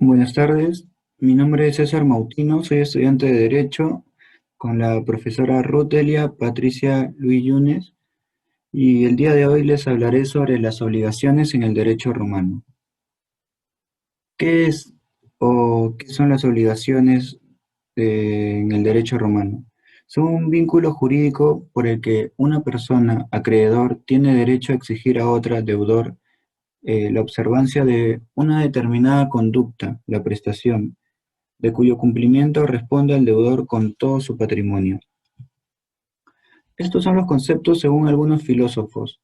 Buenas tardes, mi nombre es César Mautino, soy estudiante de Derecho con la profesora Rutelia Patricia Luis Yunes y el día de hoy les hablaré sobre las obligaciones en el derecho romano. ¿Qué es o qué son las obligaciones en el derecho romano? Son un vínculo jurídico por el que una persona, acreedor, tiene derecho a exigir a otra, deudor, la observancia de una determinada conducta, la prestación de cuyo cumplimiento responde al deudor con todo su patrimonio. Estos son los conceptos según algunos filósofos.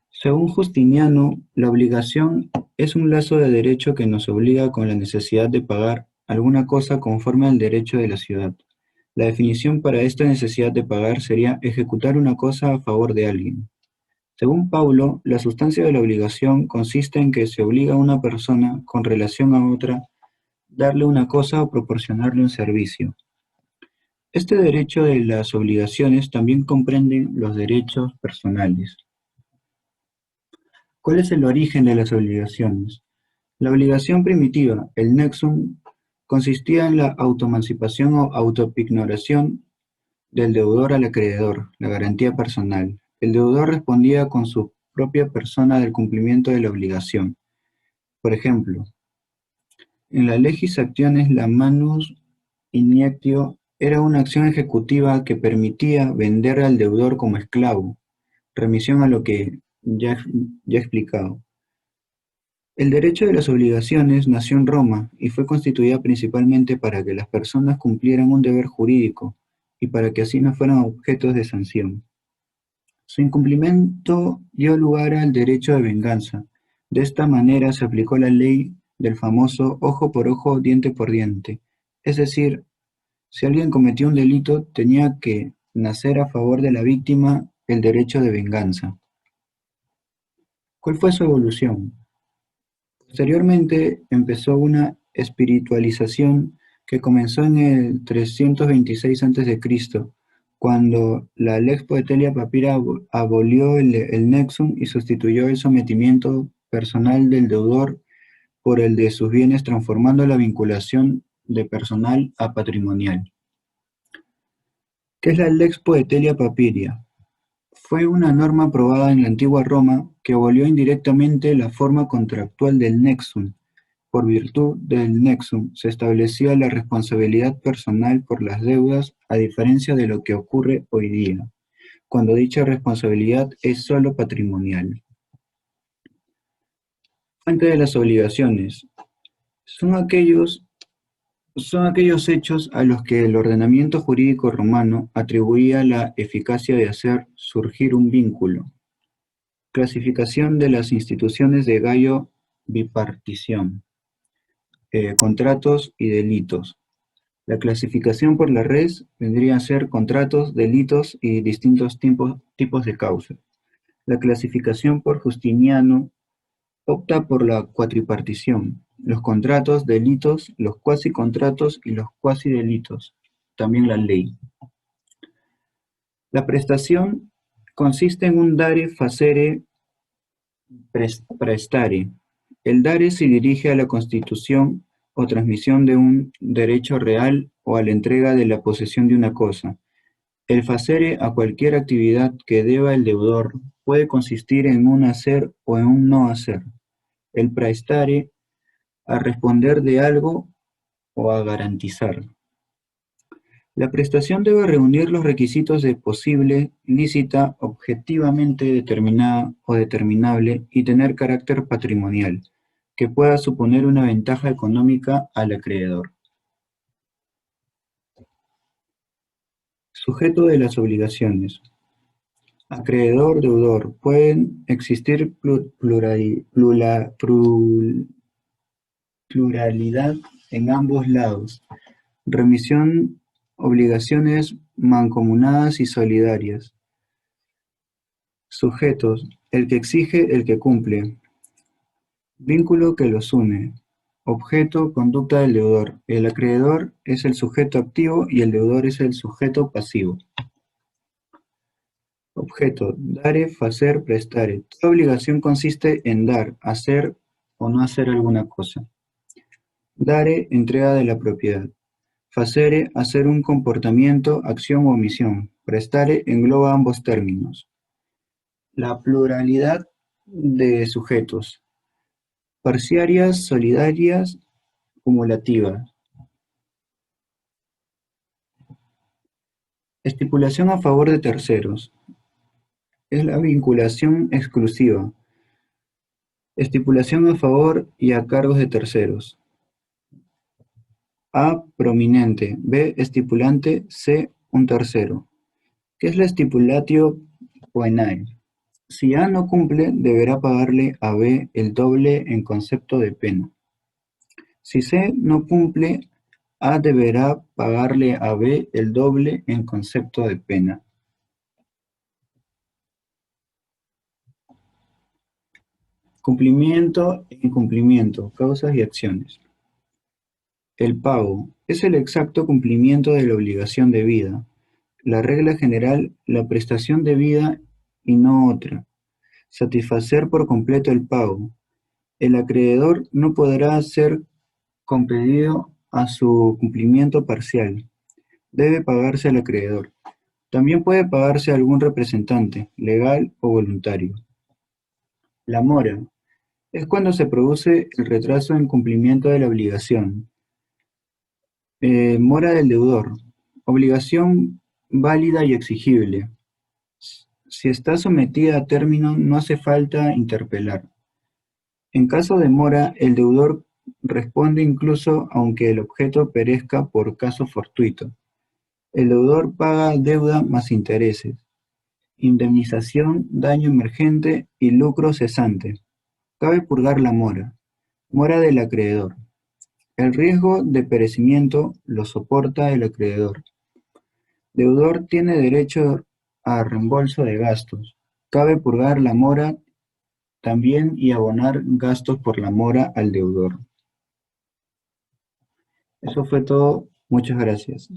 Según Justiniano, la obligación es un lazo de derecho que nos obliga con la necesidad de pagar alguna cosa conforme al derecho de la ciudad. La definición para esta necesidad de pagar sería ejecutar una cosa a favor de alguien. Según Paulo, la sustancia de la obligación consiste en que se obliga a una persona con relación a otra darle una cosa o proporcionarle un servicio. Este derecho de las obligaciones también comprende los derechos personales. ¿Cuál es el origen de las obligaciones? La obligación primitiva, el nexum, consistía en la autoemancipación o autopignoración del deudor al acreedor, la garantía personal. El deudor respondía con su propia persona del cumplimiento de la obligación. Por ejemplo, en la legis actiones la manus iniectio era una acción ejecutiva que permitía vender al deudor como esclavo, remisión a lo que ya he explicado. El derecho de las obligaciones nació en Roma y fue constituida principalmente para que las personas cumplieran un deber jurídico y para que así no fueran objetos de sanción. Su incumplimiento dio lugar al derecho de venganza. De esta manera se aplicó la ley del famoso ojo por ojo, diente por diente. Es decir, si alguien cometió un delito, tenía que nacer a favor de la víctima el derecho de venganza. ¿Cuál fue su evolución? Posteriormente empezó una espiritualización que comenzó en el 326 a.C., cuando la Lex Poetelia Papira abolió el nexum y sustituyó el sometimiento personal del deudor por el de sus bienes, transformando la vinculación de personal a patrimonial. ¿Qué es la Lex Poetelia Papiria? Fue una norma aprobada en la antigua Roma que abolió indirectamente la forma contractual del nexum. Por virtud del nexum se establecía la responsabilidad personal por las deudas, a diferencia de lo que ocurre hoy día, cuando dicha responsabilidad es sólo patrimonial. Fuente de las obligaciones. Son aquellos, son aquellos hechos a los que el ordenamiento jurídico romano atribuía la eficacia de hacer surgir un vínculo. Clasificación de las instituciones de Gallo bipartición. Contratos y delitos. La clasificación por la res vendría a ser contratos, delitos y distintos tipos de causas. La clasificación por Justiniano opta por la cuatripartición, los contratos, delitos, los cuasicontratos y los cuasidelitos, también la ley. La prestación consiste en un dare facere prestare. El dare se dirige a la constitución o transmisión de un derecho real o a la entrega de la posesión de una cosa. El facere a cualquier actividad que deba el deudor puede consistir en un hacer o en un no hacer. El praestare a responder de algo o a garantizar. La prestación debe reunir los requisitos de posible, lícita, objetivamente determinada o determinable y tener carácter patrimonial, que pueda suponer una ventaja económica al acreedor. Sujeto de las obligaciones. Acreedor, deudor. Pueden existir pluralidad en ambos lados. Remisión, obligaciones mancomunadas y solidarias. Sujetos, el que exige, el que cumple. Vínculo que los une. Objeto, conducta del deudor. El acreedor es el sujeto activo y el deudor es el sujeto pasivo. Objeto, dare, facer, prestare. Toda obligación consiste en dar, hacer o no hacer alguna cosa. Dare, entrega de la propiedad. Facere, hacer un comportamiento, acción o omisión. Prestare engloba ambos términos. La pluralidad de sujetos. Parciarias, solidarias, cumulativas. Estipulación a favor de terceros. Es la vinculación exclusiva. Estipulación a favor y a cargos de terceros. A, prominente. B, estipulante. C, un tercero. ¿Qué es la stipulatio poenae? Si A no cumple, deberá pagarle a B el doble en concepto de pena. Si C no cumple, A deberá pagarle a B el doble en concepto de pena. Cumplimiento e incumplimiento, causas y acciones. El pago es el exacto cumplimiento de la obligación debida. La regla general, la prestación debida y no otra. Satisfacer por completo el pago. El acreedor no podrá ser compelido a su cumplimiento parcial. Debe pagarse al acreedor. También puede pagarse a algún representante, legal o voluntario. La mora es cuando se produce el retraso en cumplimiento de la obligación. Mora del deudor. Obligación válida y exigible. Si está sometida a término, no hace falta interpelar. En caso de mora, el deudor responde incluso aunque el objeto perezca por caso fortuito. El deudor paga deuda más intereses, indemnización, daño emergente y lucro cesante. Cabe purgar la mora. Mora del acreedor. El riesgo de perecimiento lo soporta el acreedor. Deudor tiene derecho a reembolso de gastos. Cabe purgar la mora también y abonar gastos por la mora al deudor. Eso fue todo. Muchas gracias.